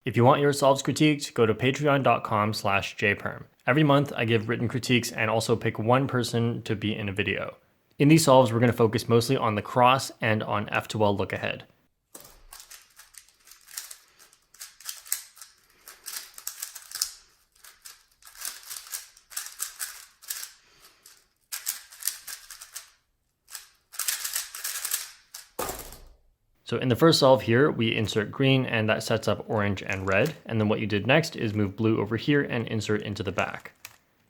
If you want your solves critiqued, go to patreon.com/jperm. Every month I give written critiques and also pick one person to be in a video. In these solves, we're going to focus mostly on the cross and on F12 look ahead. So in the first solve here, we insert green and that sets up orange and red. And then what you did next is move blue over here and insert into the back.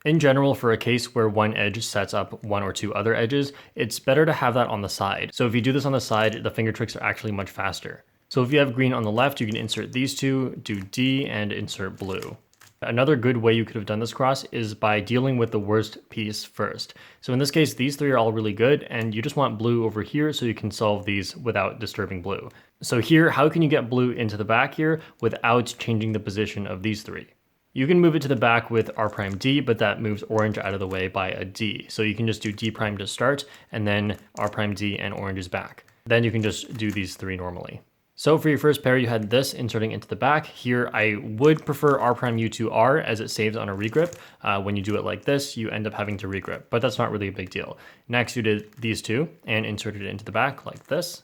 In general, for a case where one edge sets up one or two other edges, it's better to have that on the side. So if you do this on the side, the finger tricks are actually much faster. So if you have green on the left, you can insert these two, do D and insert blue. Another good way you could have done this cross is by dealing with the worst piece first. So in this case, these three are all really good, and you just want blue over here so you can solve these without disturbing blue. So here, how can you get blue into the back here without changing the position of these three? You can move it to the back with R prime D, but that moves orange out of the way by a D. So you can just do D prime to start, and then R prime D and orange is back. Then you can just do these three normally. So for your first pair, you had this inserting into the back. Here, I would prefer R prime U to R as it saves on a regrip. When you do it like this, you end up having to regrip, but that's not really a big deal. Next, you did these two and inserted it into the back like this.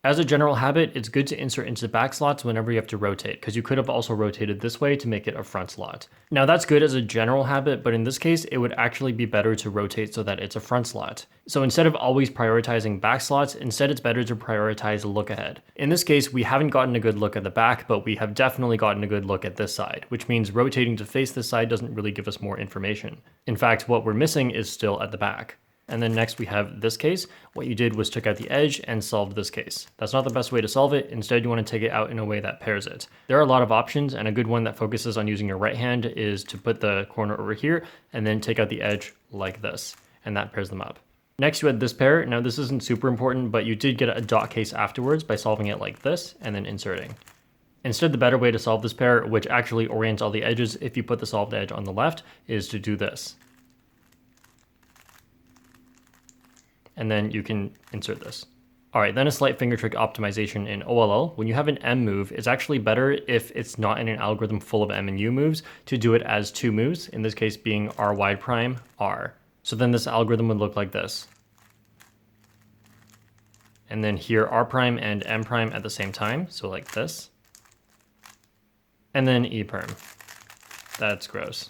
As a general habit, it's good to insert into the back slots whenever you have to rotate, because you could have also rotated this way to make it a front slot. Now that's good as a general habit, but in this case, it would actually be better to rotate so that it's a front slot. So instead of always prioritizing back slots, instead it's better to prioritize look ahead. In this case, we haven't gotten a good look at the back, but we have definitely gotten a good look at this side, which means rotating to face this side doesn't really give us more information. In fact, what we're missing is still at the back. And then next we have this case. What you did was took out the edge and solved this case. That's not the best way to solve it. Instead, you want to take it out in a way that pairs it. There are a lot of options, and a good one that focuses on using your right hand is to put the corner over here and then take out the edge like this, and that pairs them up. Next, you had this pair. Now this isn't super important, but you did get a dot case afterwards by solving it like this and then inserting. Instead, the better way to solve this pair, which actually orients all the edges if you put the solved edge on the left, is to do this. And then you can insert this. All right, then a slight finger trick optimization in OLL. When you have an M move, it's actually better if it's not in an algorithm full of M and U moves to do it as two moves, in this case being R wide prime, R. So then this algorithm would look like this. And then here R prime and M prime at the same time, so like this. And then E perm. That's gross.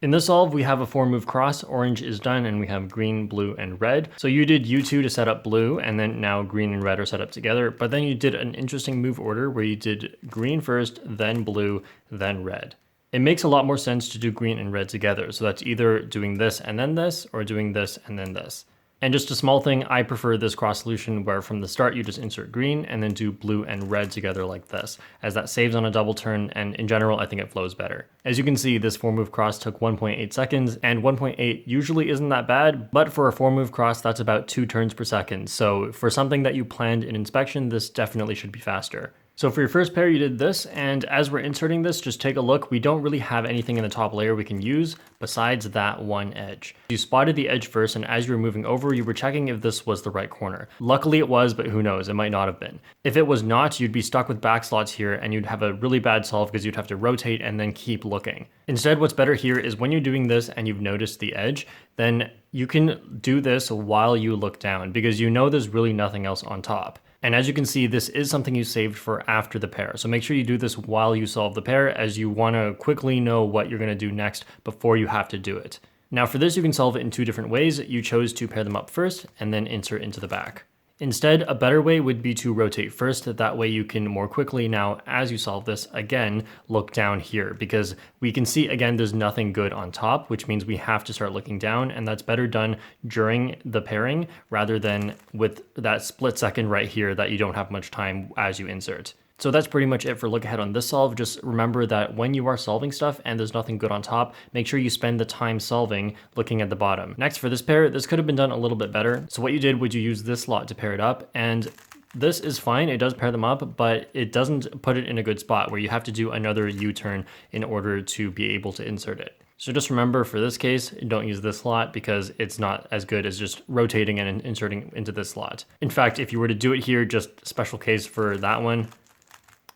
In this solve, we have a 4-move cross. Orange is done, and we have green, blue, and red. So you did U2 to set up blue, and then now green and red are set up together. But then you did an interesting move order where you did green first, then blue, then red. It makes a lot more sense to do green and red together. So that's either doing this and then this, or doing this and then this. And just a small thing, I prefer this cross solution where from the start you just insert green and then do blue and red together like this, as that saves on a double turn, and in general I think it flows better. As you can see, this 4-move cross took 1.8 seconds, and 1.8 usually isn't that bad, but for a 4-move cross that's about 2 turns per second, so for something that you planned in inspection, this definitely should be faster. So for your first pair, you did this, and as we're inserting this, just take a look. We don't really have anything in the top layer we can use besides that one edge. You spotted the edge first, and as you were moving over, you were checking if this was the right corner. Luckily it was, but who knows, it might not have been. If it was not, you'd be stuck with back slots here, and you'd have a really bad solve because you'd have to rotate and then keep looking. Instead, what's better here is when you're doing this and you've noticed the edge, then you can do this while you look down because you know there's really nothing else on top. And as you can see, this is something you saved for after the pair. So make sure you do this while you solve the pair, as you want to quickly know what you're going to do next before you have to do it. Now for this, you can solve it in 2 different ways. You chose to pair them up first and then insert into the back. Instead, a better way would be to rotate first. That way you can more quickly now, as you solve this, again, look down here, because we can see, again, there's nothing good on top, which means we have to start looking down, and that's better done during the pairing rather than with that split second right here that you don't have much time as you insert. So that's pretty much it for look ahead on this solve. Just remember that when you are solving stuff and there's nothing good on top, make sure you spend the time solving looking at the bottom. Next, for this pair, this could have been done a little bit better. So what you did was you use this slot to pair it up, and This is fine, it does pair them up, but it doesn't put it in a good spot where you have to do another U-turn in order to be able to insert it. So just remember for this case, don't use this slot because it's not as good as just rotating and inserting into this slot. In fact, if you were to do it here, just special case for that one,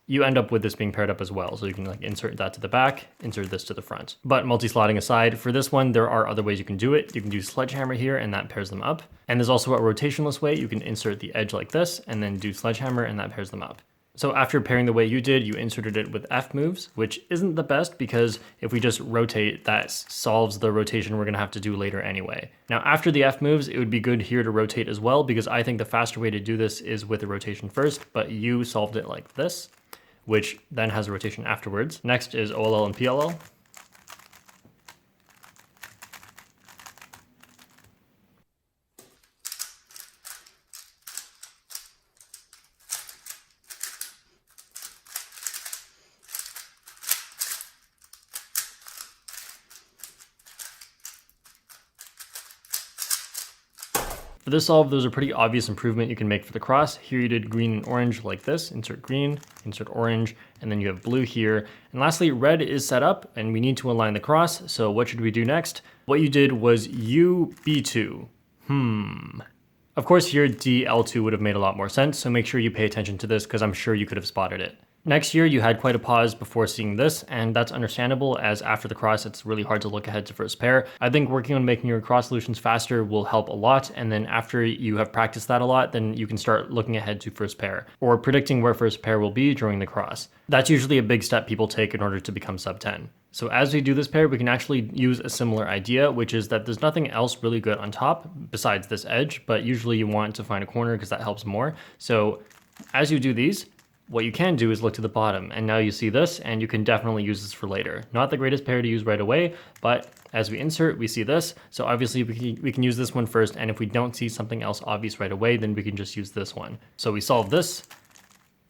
you end up with this being paired up as well. So you can like insert that to the back, insert this to the front. But multi-slotting aside, for this one, there are other ways you can do it. You can do sledgehammer here and that pairs them up. And there's also a rotationless way. You can insert the edge like this and then do sledgehammer and that pairs them up. So after pairing the way you did, you inserted it with F moves, which isn't the best because if we just rotate, that solves the rotation we're gonna have to do later anyway. Now after the F moves, it would be good here to rotate as well because I think the faster way to do this is with the rotation first, but you solved it like this, which then has a rotation afterwards. Next is OLL and PLL. For this solve, there's a pretty obvious improvement you can make for the cross. Here you did green and orange like this, insert green, insert orange, and then you have blue here. And lastly, red is set up and we need to align the cross. So what should we do next? What you did was UB2. Of course here DL2 would have made a lot more sense, so make sure you pay attention to this because I'm sure you could have spotted it. Next here, you had quite a pause before seeing this, and that's understandable as after the cross, it's really hard to look ahead to first pair. I think working on making your cross solutions faster will help a lot, and then after you have practiced that a lot, then you can start looking ahead to first pair, or predicting where first pair will be during the cross. That's usually a big step people take in order to become sub 10. So as we do this pair, we can actually use a similar idea, which is that there's nothing else really good on top besides this edge, but usually you want to find a corner because that helps more. So as you do these, what you can do is look to the bottom, and now you see this, and you can definitely use this for later. Not the greatest pair to use right away, but as we insert, we see this. So obviously we can use this one first, and if we don't see something else obvious right away, then we can just use this one. So we solve this,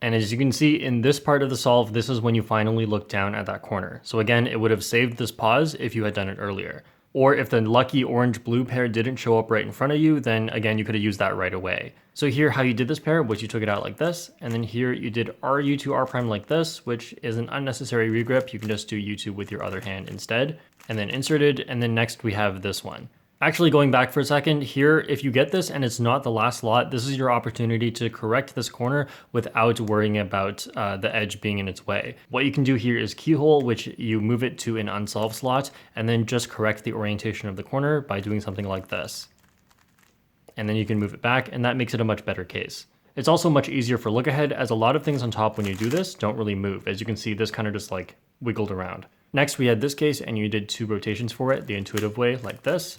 and as you can see in this part of the solve, this is when you finally look down at that corner. So again, it would have saved this pause if you had done it earlier. Or if the lucky orange-blue pair didn't show up right in front of you, then again, you could have used that right away. So here, how you did this pair was you took it out like this, and then here you did RU to R prime like this, which is an unnecessary regrip. You can just do U2 with your other hand instead, and then inserted, and then next we have this one. Actually, going back for a second, here, if you get this and it's not the last slot, this is your opportunity to correct this corner without worrying about the edge being in its way. What you can do here is keyhole, which you move it to an unsolved slot, and then just correct the orientation of the corner by doing something like this. And then you can move it back, and that makes it a much better case. It's also much easier for look ahead, as a lot of things on top when you do this don't really move. As you can see, this kind of just like wiggled around. Next, we had this case, and you did 2 rotations for it, the intuitive way, like this.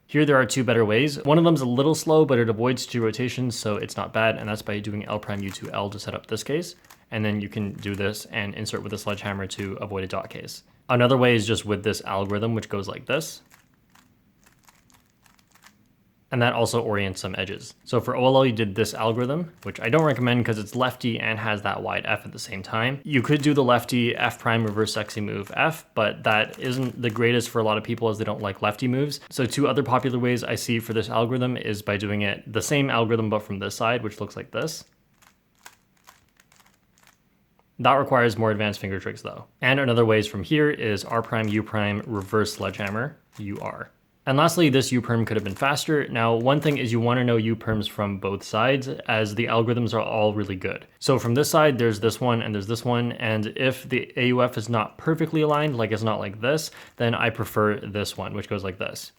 Here there are 2 better ways. One of them is a little slow, but it avoids 2 rotations, so it's not bad, and that's by doing L prime U2L to set up this case. And then you can do this and insert with a sledgehammer to avoid a dot case. Another way is just with this algorithm, which goes like this. And that also orients some edges. So for OLL, you did this algorithm, which I don't recommend because it's lefty and has that wide F at the same time. You could do the lefty F prime reverse sexy move F, but that isn't the greatest for a lot of people as they don't like lefty moves. So 2 other popular ways I see for this algorithm is by doing it the same algorithm, but from this side, which looks like this. That requires more advanced finger tricks though. And another ways from here is R prime U prime reverse sledgehammer UR. And lastly, this U-perm could have been faster. Now, one thing is you want to know U-perms from both sides, as the algorithms are all really good. So from this side, there's this one and there's this one, and if the AUF is not perfectly aligned, like it's not like this, then I prefer this one, which goes like this.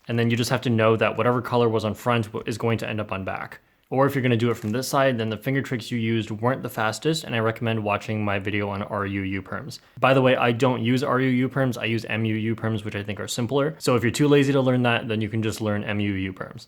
And then you just have to know that whatever color was on front is going to end up on back. Or if you're going to do it from this side, then the finger tricks you used weren't the fastest, and I recommend watching my video on RU U-perms. By the way, I don't use RU U-perms, I use MU U-perms, which I think are simpler. So if you're too lazy to learn that, then you can just learn MU U-perms.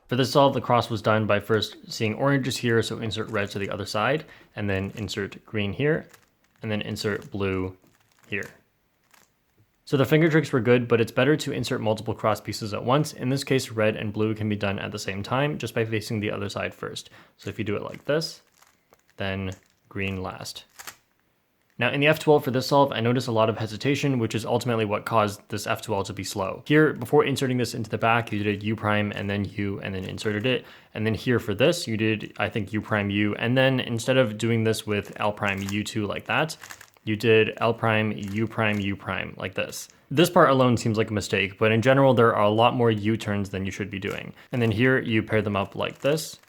For this solve, the cross was done by first seeing oranges here, so insert red to the other side, and then insert green here, and then insert blue here. So the finger tricks were good, but it's better to insert multiple cross pieces at once. In this case, red and blue can be done at the same time just by facing the other side first. So if you do it like this, then green last. Now in the F12 for this solve, I noticed a lot of hesitation, which is ultimately what caused this F12 to be slow. Here, before inserting this into the back, you did U prime and then U and then inserted it. And then here for this, you did, I think, U prime U. And then instead of doing this with L prime U2 like that, you did L prime U prime like this. This part alone seems like a mistake, but in general, there are a lot more U-turns than you should be doing. And then here you pair them up like this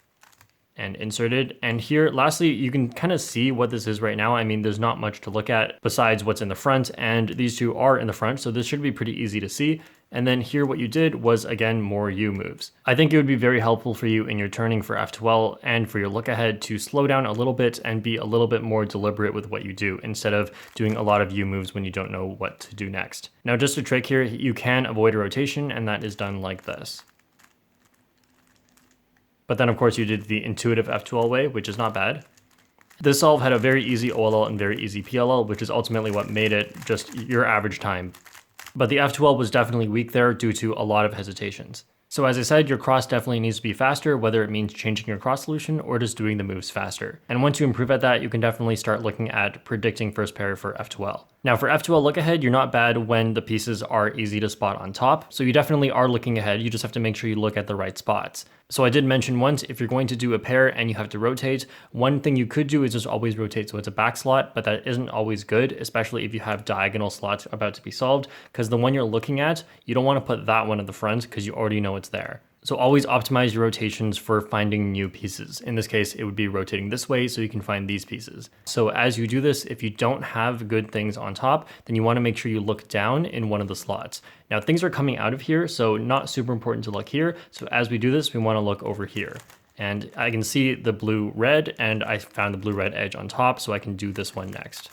and inserted. And here, lastly, you can kind of see what this is right now. I mean, there's not much to look at besides what's in the front, and these two are in the front, so this should be pretty easy to see. And then here what you did was, again, more U moves. I think it would be very helpful for you in your turning for F12 and for your look ahead to slow down a little bit and be a little bit more deliberate with what you do instead of doing a lot of U moves when you don't know what to do next. Now, just a trick here, you can avoid a rotation, and that is done like this. But then, of course, you did the intuitive F12 way, which is not bad. This solve had a very easy OLL and very easy PLL, which is ultimately what made it just your average time. But the F12 was definitely weak there due to a lot of hesitations. So as I said, your cross definitely needs to be faster, whether it means changing your cross solution or just doing the moves faster. And once you improve at that, you can definitely start looking at predicting first pair for F12. Now for F12 look ahead, you're not bad when the pieces are easy to spot on top. So you definitely are looking ahead. You just have to make sure you look at the right spots. So I did mention once, if you're going to do a pair and you have to rotate, one thing you could do is just always rotate so it's a back slot, but that isn't always good, especially if you have diagonal slots about to be solved, because the one you're looking at, you don't want to put that one at the front because you already know it's there. So always optimize your rotations for finding new pieces. In this case, it would be rotating this way so you can find these pieces. So as you do this, if you don't have good things on top, then you want to make sure you look down in one of the slots. Now things are coming out of here, so not super important to look here. So as we do this, we want to look over here. And I can see the blue-red, and I found the blue-red edge on top, so I can do this one next.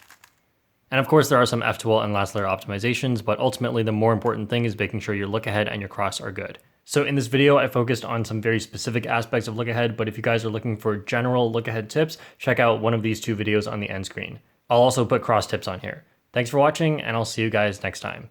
And of course, there are some F12 and last layer optimizations, but ultimately the more important thing is making sure your look ahead and your cross are good. So in this video, I focused on some very specific aspects of look ahead, but if you guys are looking for general look ahead tips, check out one of these two videos on the end screen. I'll also put cross tips on here. Thanks for watching, and I'll see you guys next time.